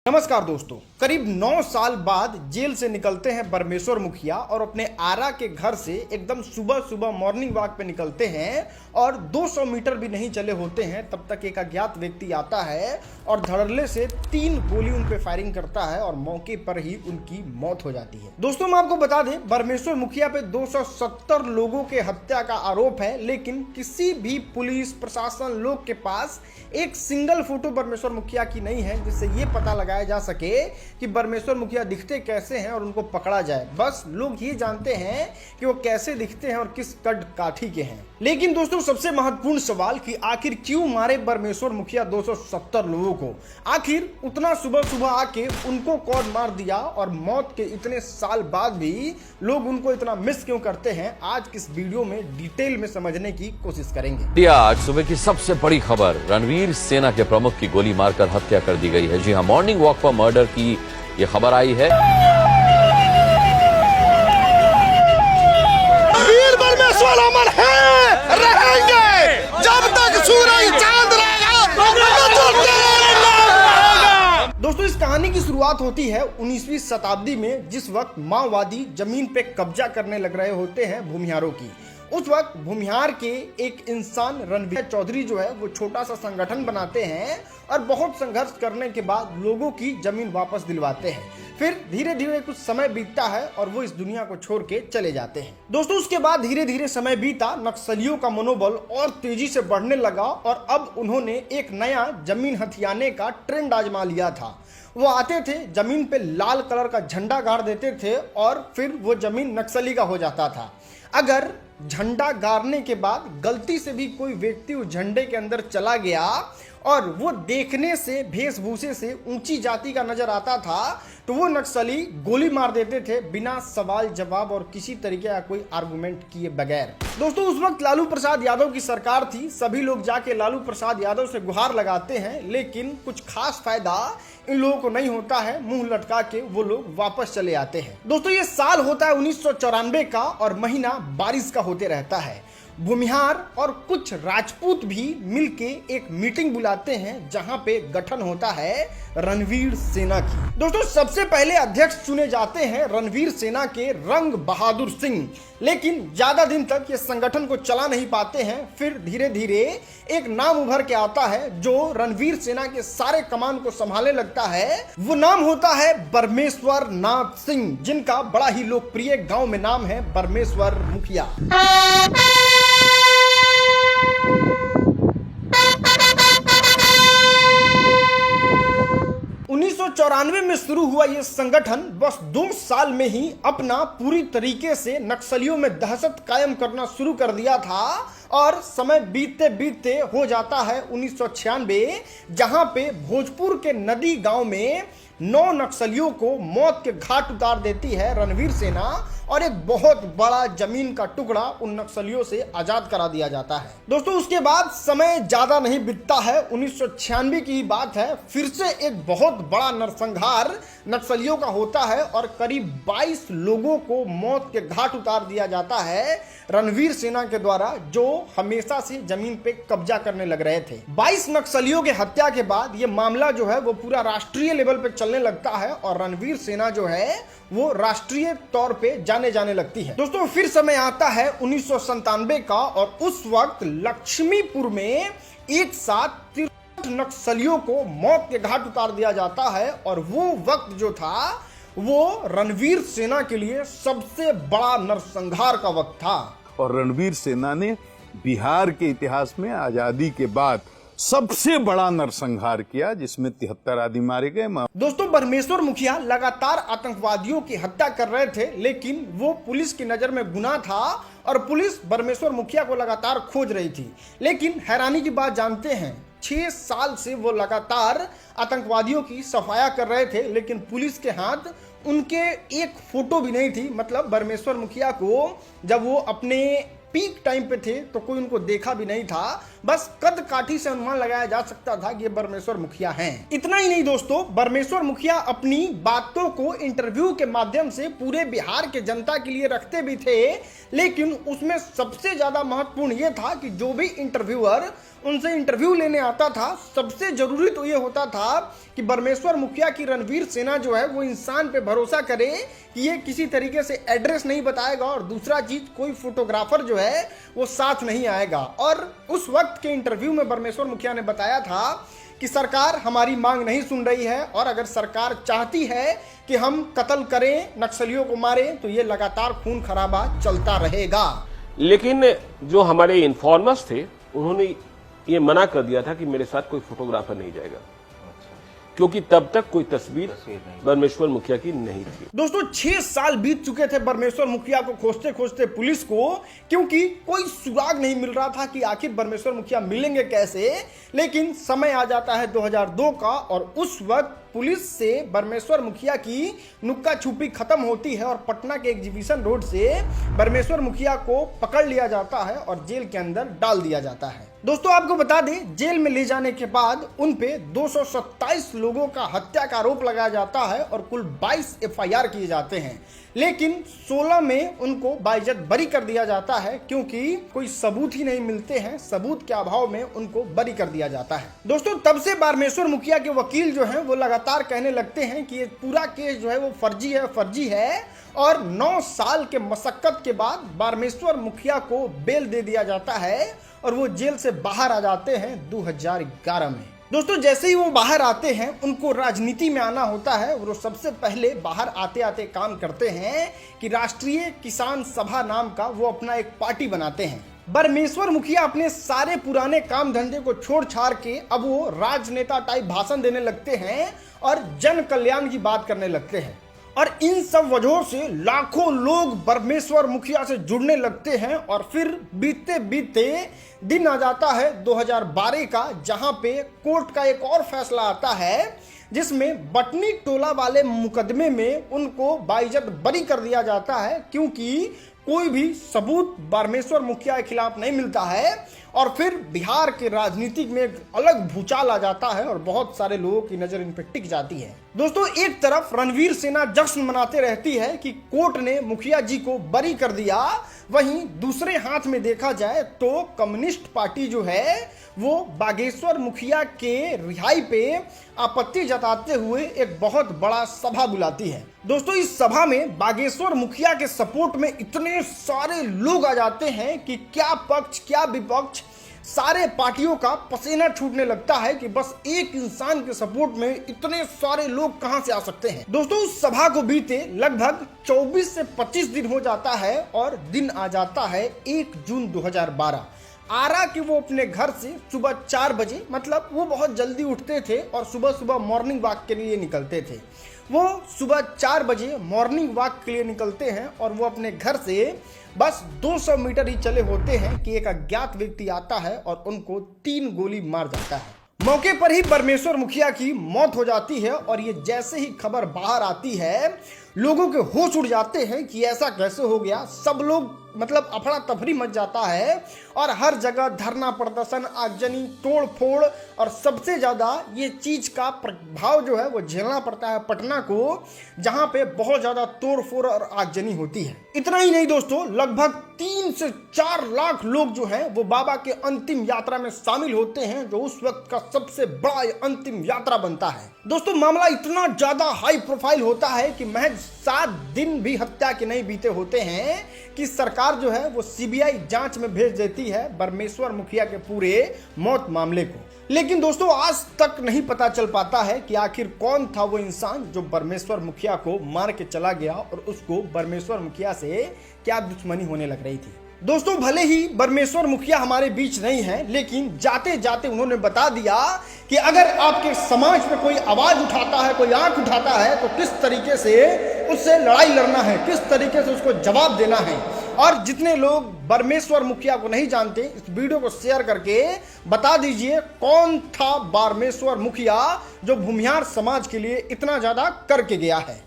नमस्कार दोस्तों, करीब 9 साल बाद जेल से निकलते हैं परमेश्वर मुखिया और अपने आरा के घर से एकदम सुबह सुबह मॉर्निंग वॉक पे निकलते हैं और 200 मीटर भी नहीं चले होते हैं तब तक एक अज्ञात व्यक्ति आता है और धड़ल्ले से 3 गोली उन पे फायरिंग करता है और मौके पर ही उनकी मौत हो जाती है। दोस्तों, मैं आपको बता दें, परमेश्वर मुखिया पे 270 लोगों के हत्या का आरोप है, लेकिन किसी भी पुलिस प्रशासन लोग के पास एक सिंगल फोटो परमेश्वर मुखिया की नहीं है जिससे ये पता लगाया जा सके कि परमेश्वर मुखिया दिखते कैसे हैं और उनको पकड़ा जाए। बस लोग ये जानते हैं कि वो कैसे दिखते हैं और किस कद काठी के हैं। लेकिन दोस्तों, सबसे महत्वपूर्ण सवाल कि आखिर क्यों मारे परमेश्वर मुखिया 270 लोगों को? आखिर उतना सुबह सुबह आके उनको कौन मार दिया और मौत के इतने साल बाद भी लोग उनको इतना मिस क्यों करते हैं? आज इस वीडियो में डिटेल में समझने की कोशिश करेंगे। आज सुबह की सबसे बड़ी खबर, रणवीर सेना के प्रमुख की गोली मारकर हत्या कर दी गई है। जी हां, मॉर्निंग वॉक पर मर्डर की ये खबर आई है। वीर परमेश्वर अमर है, रहेंगे जब तक सूरज चांद रहेगा। दोस्तों, इस कहानी की शुरुआत होती है 19वीं शताब्दी में, जिस वक्त माओवादी जमीन पे कब्जा करने लग रहे होते हैं भूमिहारों की। उस वक्त भूमिहार के एक इंसान रणवीर चौधरी जो है वो छोटा सा संगठन बनाते हैं और बहुत संघर्ष करने के बाद लोगों की जमीन वापस दिलवाते हैं। फिर धीरे धीरे कुछ समय बीतता है और वो इस दुनिया को छोड़ के चले जाते हैं। दोस्तों, उसके बाद धीरे धीरे समय बीता, नक्सलियों का मनोबल और तेजी से बढ़ने लगा और अब उन्होंने एक नया जमीन हथियाने का ट्रेंड आजमा लिया था। वो आते थे, जमीन पे लाल कलर का झंडा गाड़ देते थे और फिर वो जमीन नक्सली का हो जाता था। अगर झंडा गाड़ने के बाद गलती से भी कोई व्यक्ति उस झंडे के अंदर चला गया और वो देखने से वेशभूषे से ऊंची जाति का नजर आता था तो वो नक्सली गोली मार देते थे बिना सवाल जवाब और किसी तरीके का कोई आर्गुमेंट किए बगैर। दोस्तों, उस वक्त लालू प्रसाद यादव की सरकार थी। सभी लोग जाके लालू प्रसाद यादव से गुहार लगाते हैं, लेकिन कुछ खास फायदा इन लोगों को नहीं होता है। मुंह लटका के वो लोग वापस चले आते हैं। दोस्तों, ये साल होता है 1994 का और महीना बारिश का होते रहता है। भूमिहार और कुछ राजपूत भी मिलके एक मीटिंग बुलाते हैं जहां पे गठन होता है रणवीर सेना की। दोस्तों, सबसे पहले अध्यक्ष चुने जाते हैं रणवीर सेना के रंग बहादुर सिंह, लेकिन ज्यादा दिन तक ये संगठन को चला नहीं पाते हैं। फिर धीरे धीरे एक नाम उभर के आता है जो रणवीर सेना के सारे कमान को संभालने लगता है। वो नाम होता है परमेश्वर नाथ सिंह, जिनका बड़ा ही लोकप्रिय गांव में नाम है परमेश्वर मुखिया। 1994 में शुरू हुआ यह संगठन बस 2 साल में ही अपना पूरी तरीके से नक्सलियों में दहशत कायम करना शुरू कर दिया था और समय बीतते बीतते हो जाता है 1996, जहां पे भोजपुर के नदी गांव में 9 नक्सलियों को मौत के घाट उतार देती है रणवीर सेना और एक बहुत बड़ा जमीन का टुकड़ा उन नक्सलियों से आजाद करा दिया जाता है। दोस्तों, उसके बाद समय ज्यादा नहीं बीतता है, 1996 की ही बात है। फिर से एक बहुत बड़ा नरसंहार नक्सलियों का होता है और करीब 22 लोगों को मौत के घाट उतार दिया जाता है रणवीर सेना के द्वारा, जो हमेशा से जमीन पे कब्जा करने लग रहे थे। 22 नक्सलियों के हत्या के बाद ये मामला जो है वो पूरा राष्ट्रीय लेवल पे चलने लगता है और रणवीर सेना जो है वो राष्ट्रीय तौर पे जाने लगती है। दोस्तों, फिर समय आता है 1997 का और उस वक्त लक्ष्मीपुर में एक साथ 63 नक्सलियों को मौत के घाट उतार दिया जाता है और वो वक्त जो था वो रणवीर सेना के लिए सबसे बड़ा नरसंहार का वक्त था। और रणवीर सेना ने बिहार के इतिहास में आजादी के बाद सबसे बड़ा नरसंहार किया, जिसमें 73 आदमी मारे गए। दोस्तों, परमेश्वर मुखिया लगातार आतंकवादियों की हत्या कर रहे थे, लेकिन वो पुलिस की नजर में गुनाह था और पुलिस परमेश्वर मुखिया को लगातार खोज रही थी। लेकिन हैरानी की बात जानते हैं, 6 साल से वो लगातार आतंकवादियों की सफाया कर रहे थे, लेकिन पुलिस के हाथ उनके एक फोटो भी नहीं थी। मतलब परमेश्वर मुखिया को जब वो अपने पीक टाइम पे थे तो कोई उनको देखा भी नहीं था। बस कद काठी से अनुमान लगाया जा सकता था कि ये परमेश्वर मुखिया हैं। इतना ही नहीं दोस्तों, परमेश्वर मुखिया अपनी बातों को इंटरव्यू के माध्यम से पूरे बिहार के जनता के लिए रखते भी थे, लेकिन उसमें सबसे ज्यादा महत्वपूर्ण यह था कि जो भी इंटरव्यूअर उनसे इंटरव्यू लेने आता था, सबसे जरूरी तो ये होता था कि परमेश्वर मुखिया की रणवीर सेना जो है वो इंसान पे भरोसा करे कि ये किसी तरीके से एड्रेस नहीं बताएगा, और दूसरा चीज कोई फोटोग्राफर जो है वो साथ नहीं आएगा। और उस वक्त के इंटरव्यू में परमेश्वर मुखिया ने बताया था कि सरकार हमारी मांग नहीं सुन रही है, और अगर सरकार चाहती है कि हम कत्ल करें, नक्सलियों को मारें, तो ये लगातार खून खराबा चलता रहेगा। लेकिन जो हमारे इन्फॉर्मर्स थे उन्होंने ये मना कर दिया था कि मेरे साथ कोई फोटोग्राफर नहीं जाएगा, क्योंकि तब तक कोई तस्वीर परमेश्वर मुखिया की नहीं थी। दोस्तों 6 साल बीत चुके थे परमेश्वर मुखिया को खोजते खोजते पुलिस को, क्योंकि कोई सुराग नहीं मिल रहा था कि आखिर परमेश्वर मुखिया मिलेंगे कैसे। लेकिन समय आ जाता है 2002 का, और उस वक्त पुलिस से परमेश्वर मुखिया की नुक्का छुपी खत्म होती है और पटना के एग्जीबिशन रोड से परमेश्वर मुखिया को पकड़ लिया जाता है और जेल के अंदर डाल दिया जाता है। दोस्तों आपको बता दें, जेल में ले जाने के बाद उन पे 227 लोगों का हत्या का आरोप लगाया जाता है और कुल 22 एफआईआर किए जाते हैं, लेकिन 16 में उनको बाइज्जत बरी कर दिया जाता है, क्योंकि कोई सबूत ही नहीं मिलते हैं। सबूत के अभाव में उनको बरी कर दिया जाता है। दोस्तों तब से परमेश्वर मुखिया के वकील जो हैं वो लगातार कहने लगते हैं कि ये पूरा केस जो है वो फर्जी है, और 9 साल के मशक्कत के बाद परमेश्वर मुखिया को बेल दे दिया जाता है और वो जेल से बाहर आ जाते हैं 2011 में। दोस्तों जैसे ही वो बाहर आते हैं, उनको राजनीति में आना होता है, और वो सबसे पहले बाहर आते आते काम करते हैं कि राष्ट्रीय किसान सभा नाम का वो अपना एक पार्टी बनाते हैं। परमेश्वर मुखिया अपने सारे पुराने काम धंधे को छोड़ छाड़ के अब वो राजनेता टाइप भाषण देने लगते हैं और जन कल्याण की बात करने लगते हैं, और इन सब वजहों से लाखों लोग परमेश्वर मुखिया से जुड़ने लगते हैं। और फिर बीतते बीतते दिन आ जाता है 2012 का, जहां पे कोर्ट का एक और फैसला आता है, जिसमें बटनी टोला वाले मुकदमे में उनको बाइज्जत बरी कर दिया जाता है, क्योंकि कोई भी सबूत परमेश्वर मुखिया के खिलाफ नहीं मिलता है। और फिर बिहार के राजनीतिक में एक अलग भूचाल आ जाता है और बहुत सारे लोगों की नजर इन पर टिक जाती है। दोस्तों एक तरफ रणवीर सेना जश्न मनाते रहती है कि कोर्ट ने मुखिया जी को बरी कर दिया, वहीं दूसरे हाथ में देखा जाए तो कम्युनिस्ट पार्टी जो है वो बागेश्वर मुखिया के रिहाई पे आपत्ति जताते हुए एक बहुत बड़ा सभा बुलाती है। दोस्तों इस सभा में बागेश्वर मुखिया के सपोर्ट में इतने सारे लोग आ जाते हैं कि क्या पक्ष क्या विपक्ष सारे पार्टियों का पसीना छूटने लगता है कि बस एक इंसान के सपोर्ट में इतने सारे लोग कहां से आ सकते हैं। दोस्तों उस सभा को बीते लगभग 24 से 25 दिन हो जाता है और दिन आ जाता है 1 जून 2012। आरा के वो अपने घर से सुबह 4 बजे, मतलब वो बहुत जल्दी उठते थे और सुबह सुबह मॉर्निंग वॉक के लिए निकलते थे। वो सुबह 4 बजे मॉर्निंग वॉक के लिए निकलते हैं और वो अपने घर से बस 200 मीटर ही चले होते हैं कि एक अज्ञात व्यक्ति आता है और उनको 3 गोली मार जाता है। मौके पर ही परमेश्वर मुखिया की मौत हो जाती है, और ये जैसे ही खबर बाहर आती है लोगों के होश उड़ जाते हैं कि ऐसा कैसे हो गया। सब लोग मतलब अफरा तफरी मच जाता है और हर जगह धरना प्रदर्शन, आगजनी, तोड़ फोड़, और सबसे ज्यादा ये चीज का प्रभाव जो है वो झेलना पड़ता है पटना को, जहां पे बहुत ज्यादा तोड़ फोड़ और आगजनी होती है। इतना ही नहीं दोस्तों, लगभग 3 से 4 लाख लोग जो हैं वो बाबा के अंतिम यात्रा में शामिल होते हैं, जो उस वक्त का सबसे बड़ा अंतिम यात्रा बनता है। दोस्तों मामला इतना ज्यादा हाई प्रोफाइल होता है कि महज 7 दिन भी हत्या के नहीं बीते होते हैं कि सरकार जो है वो सीबीआई जांच में भेज देती है परमेश्वर मुखिया के पूरे मौत मामले को। लेकिन दोस्तों आज तक नहीं पता चल पाता है कि आखिर कौन था वो इंसान जो परमेश्वर मुखिया को मार के चला गया और उसको परमेश्वर मुखिया से क्या दुश्मनी होने लग रही थी। दोस्तों भले ही परमेश्वर मुखिया हमारे बीच नहीं है, लेकिन जाते जाते उन्होंने बता दिया कि अगर आपके समाज में कोई आवाज उठाता है, कोई आंख उठाता है, तो किस तरीके से उससे लड़ाई लड़ना है, किस तरीके से उसको जवाब देना है। और जितने लोग परमेश्वर मुखिया को नहीं जानते, इस वीडियो को शेयर करके बता दीजिए कौन था परमेश्वर मुखिया जो भूमिहार समाज के लिए इतना ज्यादा करके गया है।